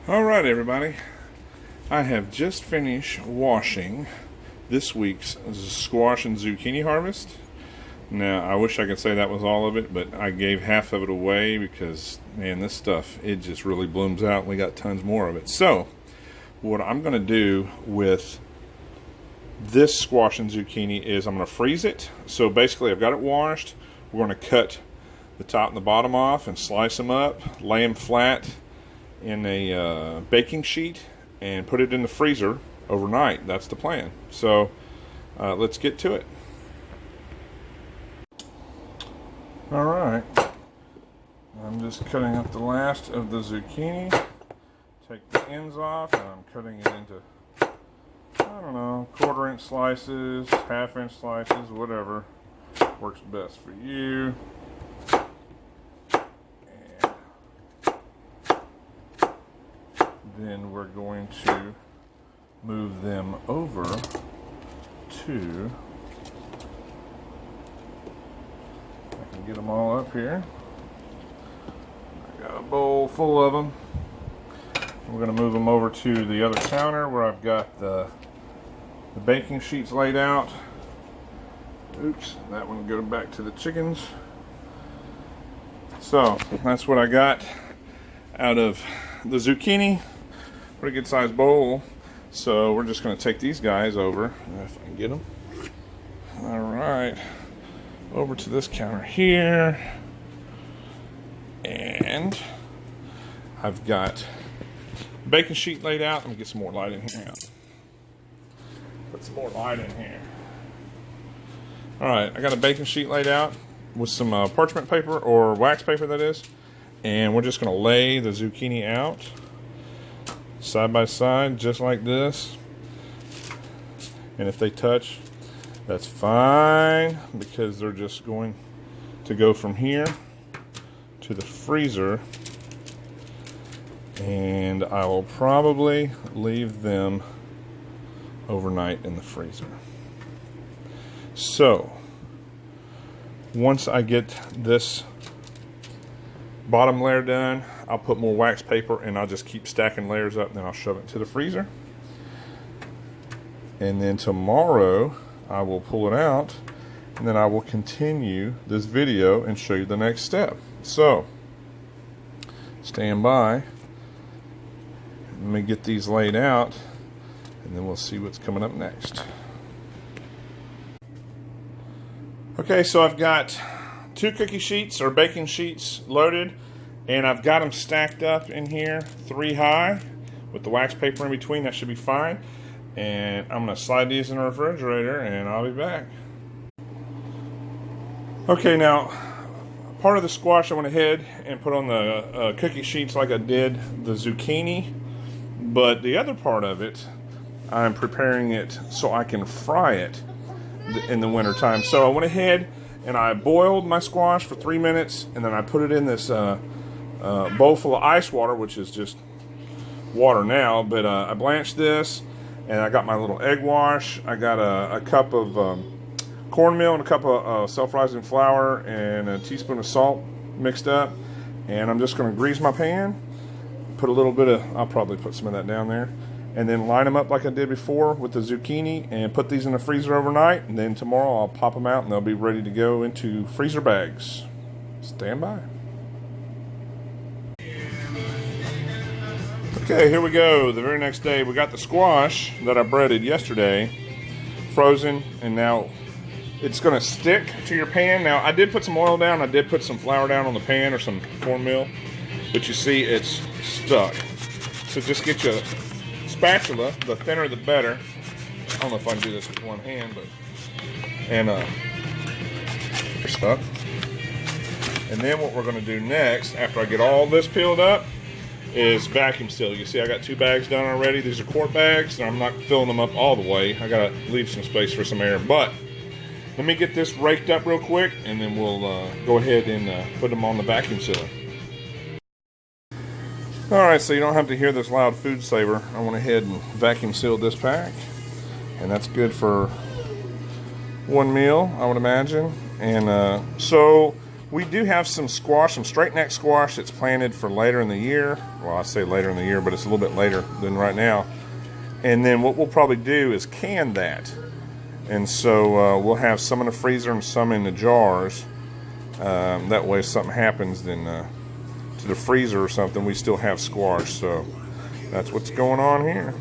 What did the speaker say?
Alright everybody, I have just finished washing this week's squash and zucchini harvest. Now I wish I could say that was all of it, but I gave half of it away because, man, this stuff, it just really blooms out and we got tons more of it. So what I'm going to do with this squash and zucchini is I'm going to freeze it. So basically I've got it washed. We're going to cut the top and the bottom off and slice them up, lay them flat in a baking sheet and put it in the freezer overnight. That's the plan. So let's get to it. Alright, I'm just cutting up the last of the zucchini. Take the ends off and I'm cutting it into, I don't know, 1/4 inch slices, 1/2 inch slices, whatever works best for you. Then we're going to move them over to, I can get them all up here. I got a bowl full of them. We're going to move them over to the other counter where I've got the baking sheets laid out. Oops, that one go back to the chickens. So that's what I got out of the zucchini. Pretty good sized bowl. So we're just going to take these guys over, if I can get them. All right, over to this counter here, and I've got the baking sheet laid out. Let me get some more light in here. Put some more light in here. All right, I got a baking sheet laid out with some parchment paper, or wax paper that is, and we're just going to lay the zucchini out side by side, just like this. And if they touch, that's fine, because they're just going to go from here to the freezer, and I will probably leave them overnight in the freezer. So once I get this bottom layer done, I'll put more wax paper and I'll just keep stacking layers up, and then I'll shove it to the freezer. And then tomorrow I will pull it out, and then I will continue this video and show you the next step. So stand by. Let me get these laid out, and then we'll see what's coming up next. Okay, so I've got 2 cookie sheets or baking sheets loaded, and I've got them stacked up in here 3 high with the wax paper in between. That should be fine. And I'm going to slide these in the refrigerator and I'll be back. Okay, now part of the squash I went ahead and put on the cookie sheets like I did the zucchini, but the other part of it, I'm preparing it so I can fry it in the winter time. So I went ahead and I boiled my squash for 3 minutes, and then I put it in this bowl full of ice water, which is just water now, but I blanched this, and I got my little egg wash. I got a cup of cornmeal and a cup of self-rising flour and a teaspoon of salt mixed up, and I'm just going to grease my pan, put a little bit of, I'll probably put some of that down there, and then line them up like I did before with the zucchini, and put these in the freezer overnight, and then tomorrow I'll pop them out and they'll be ready to go into freezer bags. Stand by. Okay, here we go. The very next day we got the squash that I breaded yesterday frozen, and now it's going to stick to your pan. Now I did put some oil down, I did put some flour down on the pan, or some cornmeal, but you see it's stuck. So just get your spatula, the thinner the better. I don't know if I can do this with one hand, but you're stuck. And then what we're going to do next, after I get all this peeled up, is vacuum seal. You see I got 2 bags done already. These are quart bags, and I'm not filling them up all the way. I got to leave some space for some air. But let me get this raked up real quick, and then we'll go ahead and put them on the vacuum sealer. Alright, so you don't have to hear this loud food saver. I went ahead and vacuum sealed this pack, and that's good for 1 meal, I would imagine. And so We do have some squash, some straight neck squash that's planted for later in the year. Well, I say later in the year, but it's a little bit later than right now. And then what we'll probably do is can that. And so we'll have some in the freezer and some in the jars. That way if something happens then to the freezer or something, we still have squash. So that's what's going on here.